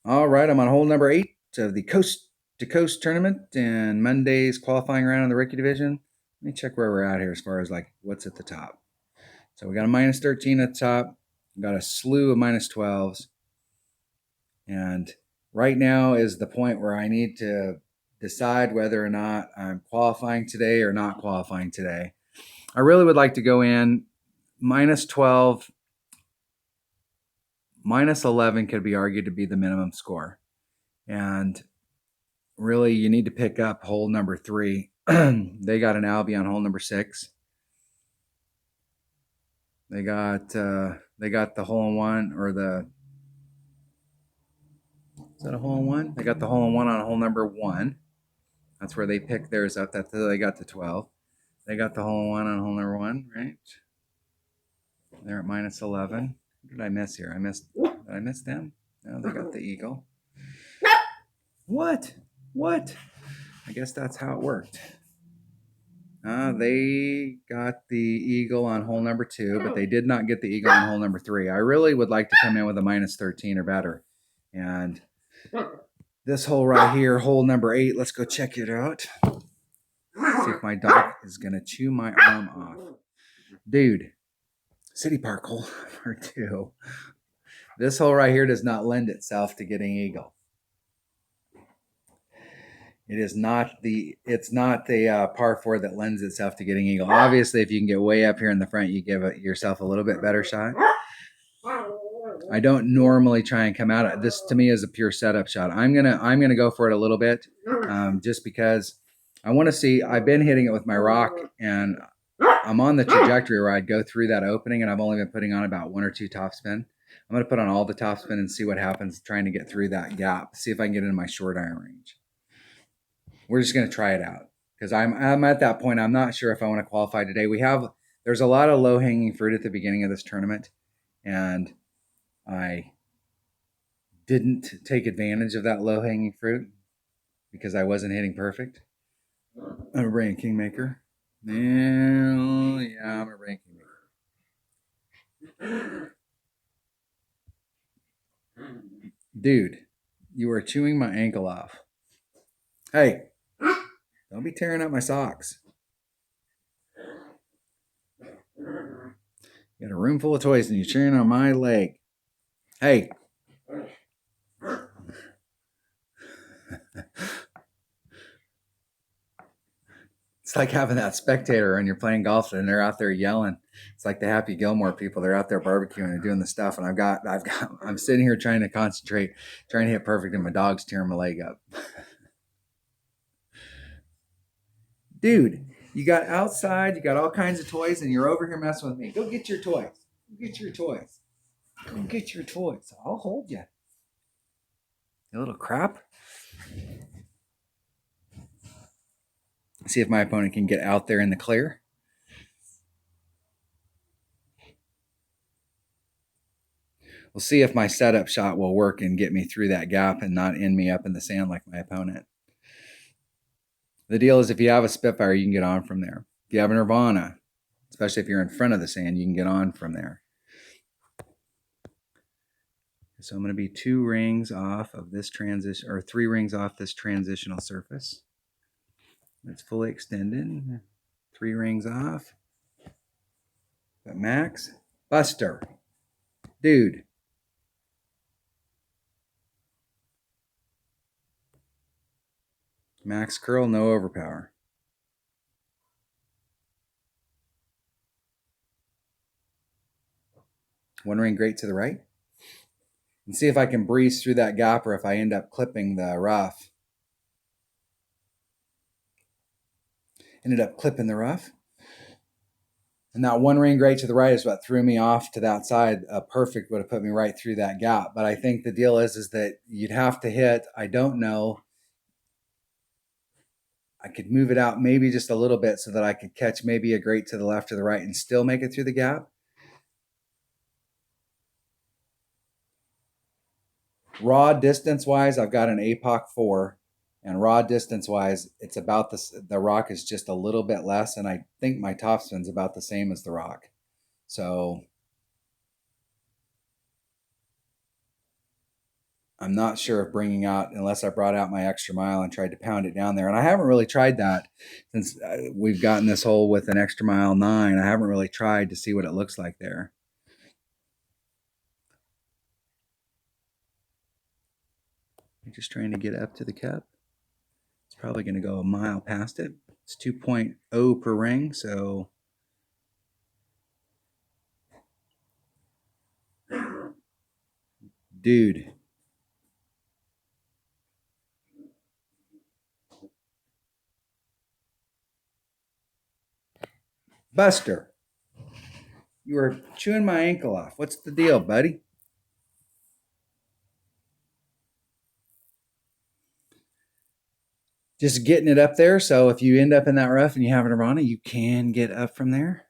All right, I'm on hole number 8 of the Coast to Coast tournament and Monday's qualifying round in the Rookie Division. Let me check where we're at here as far as like what's at the top. So we got a minus 13 at the top. We got a slew of minus 12s. And right now is the point where I need to decide whether or not I'm qualifying today or not qualifying today. I really would like to go in minus 12, minus 11 could be argued to be the minimum score. And really, you need to pick up hole number 3. They got an Albie on hole number 6. They got the hole in one, or the is that a hole in one? They got the hole in one on hole number 1. That's where they picked theirs up. That's they got the 12. They got the hole in one on hole number 1, right? They're at minus 11. What did I miss here? Did I miss them? No, they got the eagle. What? I guess that's how it worked. They got the eagle on hole number 2, but they did not get the eagle on hole number 3. I really would like to come in with a minus 13 or better. And this hole right here, hole number 8, let's go check it out. See if my dog is going to chew my arm off. Dude, City Park hole number 2. This hole right here does not lend itself to getting eagle. It's not the par 4 that lends itself to getting eagle. Obviously, if you can get way up here in the front, you give yourself a little bit better shot. I don't normally try and come out. This to me is a pure setup shot. I'm gonna go for it a little bit, just because I want to see. I've been hitting it with my rock, and I'm on the trajectory where I'd go through that opening, and I've only been putting on about 1 or 2 topspin. I'm gonna put on all the topspin and see what happens, trying to get through that gap. See if I can get into my short iron range. We're just going to try it out because I'm at that point. I'm not sure if I want to qualify today. There's a lot of low hanging fruit at the beginning of this tournament, and I didn't take advantage of that low hanging fruit because I wasn't hitting perfect. I'm a brain kingmaker. Well, yeah, I'm a brain kingmaker. Dude, you are chewing my ankle off. Hey, don't be tearing up my socks. You got a room full of toys and you're chewing on my leg. Hey. It's like having that spectator and you're playing golf and they're out there yelling. It's like the Happy Gilmore people. They're out there barbecuing and doing the stuff. And I'm sitting here trying to concentrate, trying to hit perfect, and my dog's tearing my leg up. Dude, you got outside, you got all kinds of toys, and you're over here messing with me. Go get your toys. Go get your toys. Go get your toys. I'll hold you. You little crap. See if my opponent can get out there in the clear. We'll see if my setup shot will work and get me through that gap and not end me up in the sand like my opponent. The deal is if you have a Spitfire, you can get on from there. If you have a Nirvana, especially if you're in front of the sand, you can get on from there. So I'm going to be 2 rings off of this transition, or 3 rings off this transitional surface. It's fully extended. 3 rings off. But Max, Buster, dude. Max curl, no overpower. One ring great to the right. And see if I can breeze through that gap or if I end up clipping the rough. Ended up clipping the rough. And that one ring great to the right is what threw me off to that side. A perfect would have put me right through that gap. But I think the deal is that you'd have to hit, I don't know. I could move it out maybe just a little bit so that I could catch maybe a great to the left or the right and still make it through the gap. Raw distance-wise, I've got an APOC 4. And raw distance-wise, it's about the rock is just a little bit less. And I think my topspin's about the same as the rock. So I'm not sure if bringing out, unless I brought out my extra mile and tried to pound it down there. And I haven't really tried that since we've gotten this hole with an extra mile 9. I haven't really tried to see what it looks like there. I'm just trying to get up to the cup. It's probably going to go a mile past it. It's 2.0 per ring, so dude. Buster, you were chewing my ankle off. What's the deal, buddy? Just getting it up there. So if you end up in that rough and you have a Nirvana, you can get up from there.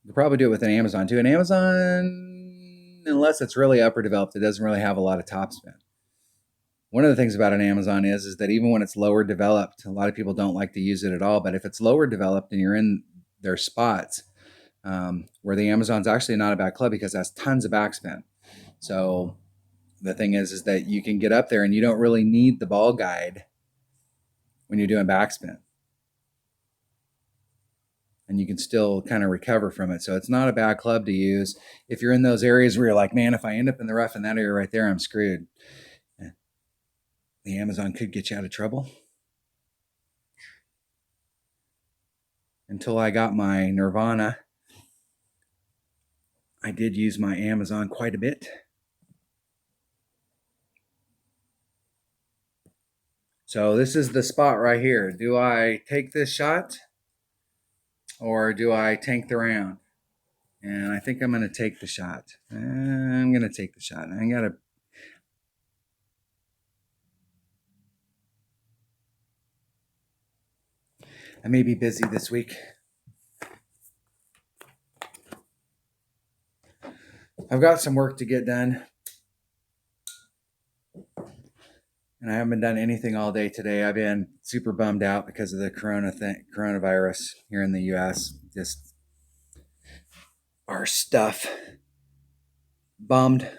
You could probably do it with an Amazon too. An Amazon, unless it's really upper developed, it doesn't really have a lot of topspin. One of the things about an Amazon is that even when it's lower developed, a lot of people don't like to use it at all. But if it's lower developed and you're in their spots, where the Amazon's actually not a bad club because it has tons of backspin. So the thing is that you can get up there and you don't really need the ball guide when you're doing backspin. And you can still kind of recover from it. So it's not a bad club to use if you're in those areas where you're like, man, if I end up in the rough in that area right there, I'm screwed. The Amazon could get you out of trouble. Until I got my Nirvana, I did use my Amazon quite a bit. So this is the spot right here. Do I take this shot or do I tank the round? And I think I'm going to take the shot. I'm going to take the shot. I may be busy this week. I've got some work to get done. And I haven't done anything all day today. I've been super bummed out because of the coronavirus here in the US. Just our stuff. Bummed.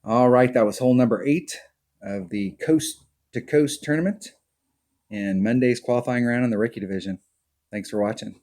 All right, that was hole number 8 of the Coast to Coast tournament and Monday's qualifying round in the rookie division. Thanks for watching.